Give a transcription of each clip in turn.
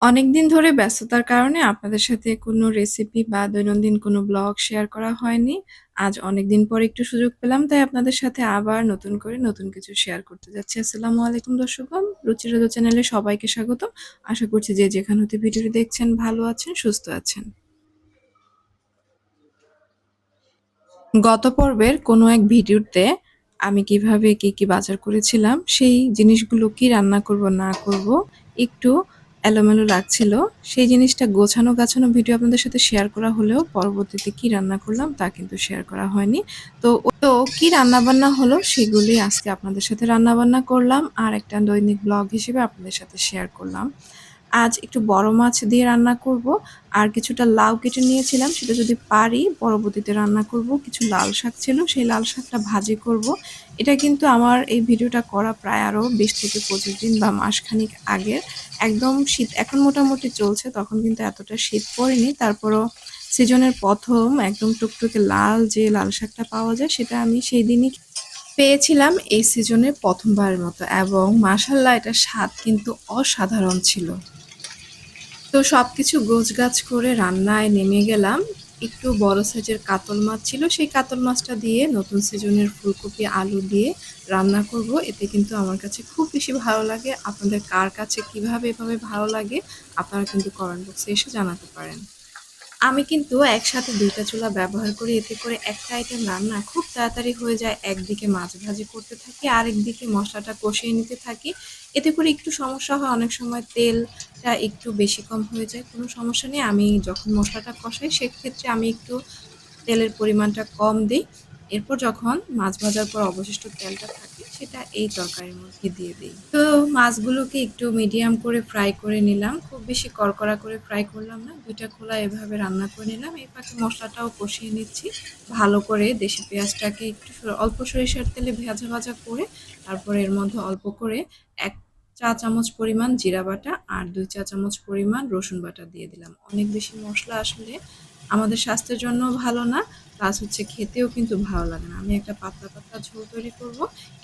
অনেকদিন ধরে ব্যস্ততার কারণে আপনাদের সাথে কোনো রেসিপি বা দৈনন্দিন কোনো ব্লগ শেয়ার করা হয়নি। আজ অনেকদিন পর একটু সুযোগ পেলাম, তাই আপনাদের সাথে আবার নতুন করে নতুন কিছু শেয়ার করতে যাচ্ছি। আসসালামু আলাইকুম দর্শকগণ, রুচি রেজো চ্যানেলে সবাইকে স্বাগতম। আশা করছি যে যেখান হতে ভিডিওটি দেখছেন ভালো আছেন, সুস্থ আছেন। গত পর্বের কোনো এক ভিডিওতে আমি কিভাবে কি বাজার করেছিলাম, সেই জিনিসগুলো কি রান্না করব না করব একটু এলোমেলো লাগছিল। সেই জিনিসটা গোছানো গাছানো ভিডিও আপনাদের সাথে শেয়ার করা হলেও পরবর্তীতে কি রান্না করলাম তা কিন্তু শেয়ার করা হয়নি। তো কি রান্নাবান্না হলো সেগুলোই আজকে আপনাদের সাথে রান্নাবান্না করলাম আর একটা দৈনিক ব্লগ হিসেবে আপনাদের সাথে শেয়ার করলাম। আজ একটু বড় মাছ দিয়ে রান্না করব। আর কিছুটা লাউ কেটে নিয়েছিলাম, সেটা যদি পারি পরবর্তীতে রান্না করব। কিছু লাল শাক ছিল, সেই লাল শাকটা ভাজি করব। এটা কিন্তু আমার এই ভিডিওটা করা প্রায় আরও ২০ থেকে ২৫ দিন বা মাসখানেক আগের। একদম শীত এখন মোটামুটি চলছে, তখন কিন্তু এতটা শীত পড়েনি। তারপরও সিজনের ১ম একদম টুকটুকে লাল যে লাল শাকটা পাওয়া যায়, সেটা আমি সেই দিনই পেয়েছিলাম এই সিজনের ১ম বারের মতো, এবং মাশাআল্লাহ এটার স্বাদ কিন্তু অসাধারণ ছিল। তো সবকিছু গোছগাছ করে রান্নায় নেমে গেলাম। একটু বড় সাইজের কাতল মাছ ছিল, সেই কাতল মাছটা দিয়ে নতুন সিজনের ফুলকপি আলু দিয়ে রান্না করব। এতে কিন্তু আমার কাছে খুব বেশি ভালো লাগে। আপনাদের কার কাছে কিভাবে এভাবে ভালো লাগে আপনারা কিন্তু কমেন্ট বক্সে এসে জানাতে পারেন। আমি কিন্তু একসাথে ২ টা চুলা ব্যবহার করি। এতে করে একটা আইটেম রান্না খুব তাড়াতাড়ি হয়ে যায়। একদিকে মাছ ভাজি করতে থাকি, আরেকদিকে মসলাটা কষিয়ে নিতে থাকি। এতে করে একটু সমস্যা হয়, অনেক সময় তেলটা একটু বেশি কম হয়ে যায়। কোনো সমস্যা নেই। আমি যখন মসলাটা কষাই সেক্ষেত্রে আমি একটু তেলের পরিমাণটা কম দিই। এরপর যখন মাছ ভাজার পর অবশিষ্ট তেলটা থাকে সেটা এই তরকারির মধ্যে দিয়ে দিই। তো মাছগুলোকে একটু মিডিয়াম করে ফ্রাই করে নিলাম। খুব বেশি কড়কড়া করে ফ্রাই করলাম না। ২ টা খোলা এভাবে রান্না করে নিলাম। এই ফাঁকে মসলাটাও কষিয়ে নিচ্ছি। ভালো করে দেশি পেঁয়াজটাকে একটু অল্প সরিষার তেলে ভাজা ভাজা করে তারপরে এর মধ্যে অল্প করে ১ চা চামচ পরিমাণ জিরা বাটা আর ২ চা চামচ পরিমাণ রসুন বাটা দিয়ে দিলাম। অনেক বেশি মসলা আসলে আমাদের স্বাস্থ্যের জন্যও ভালো না, প্লাস হচ্ছে খেতেও কিন্তু ভালো লাগে না। আমি একটা পাতলা পাতলা ঝোল তৈরি করব,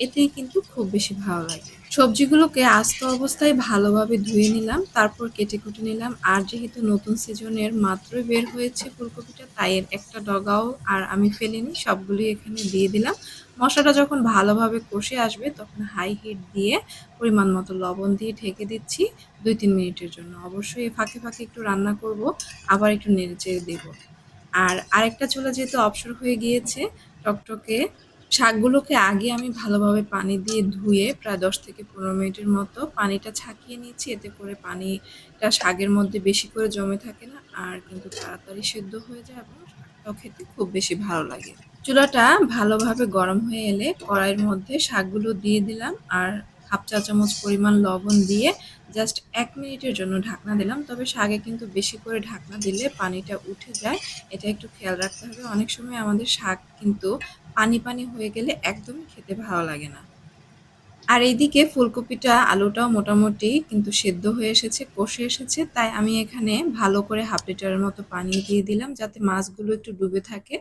এতেই কিন্তু খুব বেশি ভালো লাগে। সবজিগুলোকে আস্ত অবস্থায় ভালোভাবে ধুয়ে নিলাম, তারপর কেটে কুটে নিলাম। আর যেহেতু নতুন সিজনের মাত্রই বের হয়েছে ফুলকপিটা, তাই এর একটা ডগাও আর আমি ফেলিনি, সবগুলোই এখানে দিয়ে দিলাম। মশলাটা যখন ভালোভাবে কষে আসবে তখন হাই হিট দিয়ে পরিমাণ মতো লবণ দিয়ে ঢেকে দিচ্ছি ২-৩ মিনিটের জন্য। অবশ্যই এ ফাঁকে ফাঁকে একটু রান্না করব, আবার একটু নেড়েচেড়ে দেব। আর আরেকটা চুলা যেহেতু অবসর হয়ে গিয়েছে টকটকে, শাকগুলোকে আগে আমি ভালোভাবে পানি দিয়ে ধুয়ে প্রায় ১০ থেকে ১৫ মিনিটের মতো পানিটা ছাঁকিয়ে নিচ্ছি। এতে করে পানিটা শাকের মধ্যে বেশি করে জমে থাকে না, আর কিন্তু তাড়াতাড়ি সেদ্ধ হয়ে যায় এবং শাকটাও খেতে খুব বেশি ভালো লাগে। চুলাটা ভালোভাবে গরম হয়ে এলে কড়াইয়ের মধ্যে শাকগুলো দিয়ে দিলাম আর ১/২ চা চামচ পরিমাণ লবণ দিয়ে জাস্ট ১ মিনিটের জন্য ঢাকনা দিলাম। তবে শাকে কিন্তু বেশি করে ঢাকনা দিলে পানিটা উঠে যায়, এটা একটু খেয়াল রাখতে হবে। অনেক সময় আমাদের শাক কিন্তু পানি পানি হয়ে গেলে একদমই খেতে ভালো লাগে না। আর এইদিকে ফুলকপিটা আলুটাও মোটামুটি কিন্তু সেদ্ধ হয়ে এসেছে, কষে এসেছে, তাই আমি এখানে ভালো করে ১/২ লিটারের মতো পানি দিয়ে দিলাম যাতে মাছগুলো একটু ডুবে থাকে।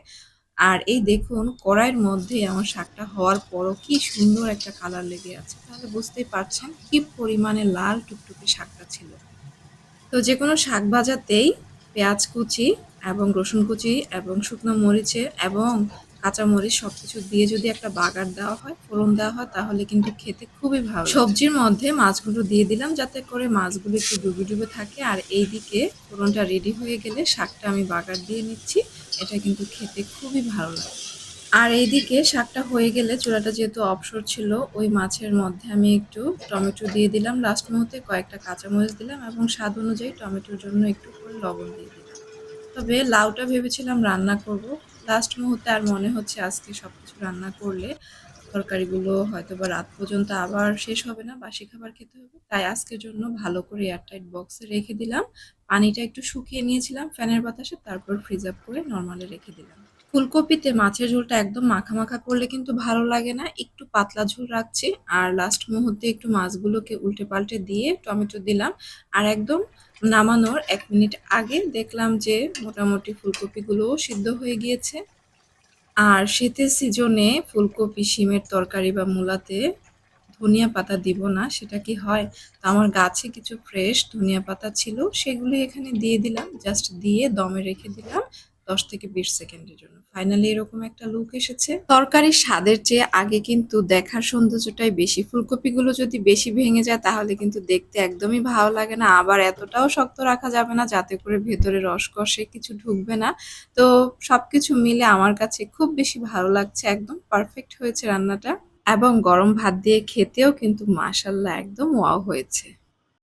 আর এই দেখুন কড়াইয়ের মধ্যে আমার শাকটা হওয়ার পরও কি সুন্দর একটা কালার লেগে আছে, তাহলে বুঝতেই পারছেন কি পরিমাণে লাল টুকটুকে শাকটা ছিল। তো যেকোনো শাক ভাজাতেই পেঁয়াজ কুচি এবং রসুন কুচি এবং শুকনো মরিচে এবং কাঁচামরিচ সবকিছু দিয়ে যদি একটা বাগার দেওয়া হয়, ফোড়ন দেওয়া হয়, তাহলে কিন্তু খেতে খুবই ভালো লাগে। সবজির মধ্যে মাছগুলো দিয়ে দিলাম যাতে করে মাছগুলো একটু ডুবে ডুবে থাকে। আর এইদিকে ফোড়নটা রেডি হয়ে গেলে শাকটা আমি বাগার দিয়ে নিচ্ছি। এটা কিন্তু খেতে খুবই ভালো লাগে। আর এইদিকে শাকটা হয়ে গেলে চুলাটা যেহেতু অবসর ছিল, ওই মাছের মধ্যে আমি একটু টমেটো দিয়ে দিলাম লাস্ট মুহূর্তে, কয়েকটা কাঁচামরিচ দিলাম এবং স্বাদ অনুযায়ী টমেটোর জন্য একটু করে লবণ দিয়ে দিলাম। তবে লাউটা ভেবেছিলাম রান্না করব, লাস্ট মুহূর্তে আর মনে হচ্ছে আজকে সবকিছু রান্না করলে তরকারিগুলো হয়তোবা রাত পর্যন্ত আবার শেষ হবে না, বাসি খাবার খেতে হবে। তাই আজকের জন্য ভালো করে এয়ারটাইট বক্সে রেখে দিলাম। পানিটা একটু শুকিয়ে নিয়েছিলাম ফ্যানের বাতাসে, তারপর ফ্রিজ আপ করে নরমালে রেখে দিলাম। ফুলকপিতে মাছের ঝোলটা একদম মাখা মাখা করলে কিন্তু ভালো লাগে না, একটু পাতলা ঝোল রাখছি। আর লাস্ট মুহূর্তে একটু মাছগুলোকে উল্টে পাল্টে দিয়ে টমেটো দিলাম। আর একদম নামানোর ১ মিনিট আগে দেখলাম যে মোটামুটি ফুলকপিগুলোও সিদ্ধ হয়ে গিয়েছে। আর শীতের সিজনে ফুলকপি, শিমের তরকারি বা মূলাতে ধনিয়া পাতা দিব না, সেটা কি হয়? তো আমার গাছে কিছু ফ্রেশ ধনিয়া পাতা ছিল, সেগুলো এখানে দিয়ে দিলাম। জাস্ট দিয়ে দমে রেখে দিলাম ১০ থেকে ২০ সেকেন্ডের জন্য। ফাইনালি এরকম একটা লুক এসেছে। তরকারির স্বাদের চেয়ে আগে কিন্তু দেখার সৌন্দর্যটাই বেশি। ফুলকপিগুলো যদি বেশি ভেঙে যায় তাহলে কিন্তু দেখতে একদমই ভালো লাগে না। আবার এতটাও শক্ত রাখা যাবে না যাতে করে ভেতরে রসকসে কিছু ঢুকবে না। তো সবকিছু মিলে আমার কাছে খুব বেশি ভালো লাগছে। একদম পারফেক্ট হয়েছে রান্নাটা। এবং গরম ভাত দিয়ে খেতেও কিন্তু মাশাআল্লাহ একদম ওয়াও হয়েছে।